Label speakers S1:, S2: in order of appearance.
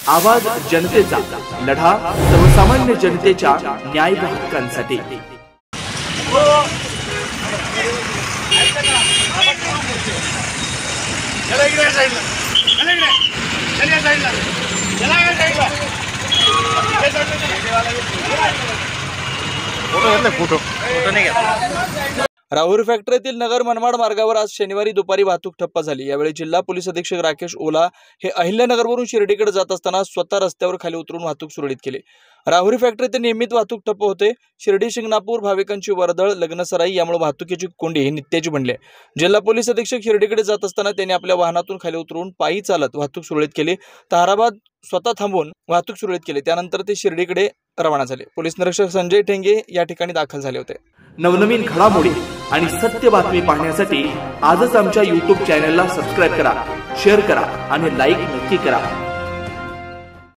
S1: आवाज जनतेचा, लढा सर्वसामान्य जनतेच्या न्याय व हक्कांसाठी।
S2: राहुरी फॅक्टरीतील नगर मनमाड मार्गावर आज शनिवारी दुपारी वाहतूक ठप्प झाली। यावेळी जिल्हा पोलीस अधीक्षक राकेश ओला हे अहिल्यानगरवरून शिर्डीकडे जात असताना स्वतः रस्त्यावर खाली उतरून वाहतूक सुरळीत केली। राहुरी फॅक्टरीत नियमित वाहतूक ठप्प होते। शिर्डी शिंगणापूर भाविकांची वर्दळ, लग्नसराई यामुळे वाहतुकीची कोंडी ही नित्याची बनली आहे। जिल्हा पोलीस अधीक्षक शिर्डीकडे जात असताना त्यांनी आपल्या वाहनातून खाली उतरून पायी चालत वाहतूक सुरळीत केली। ताराबाद स्वतः थांबून वाहतूक सुरळीत केली। त्यानंतर ते शिर्डीकडे रवाना झाले। पोलीस निरीक्षक संजय ठेंगे या ठिकाणी दाखल झाले होते।
S1: नवनवीन घडामोडी आणि सत्य बातमी पाहण्यासाठी आजच आमच्या YouTube चॅनलला सबस्क्राइब करा, शेअर करा आणि लाईक नक्की करा।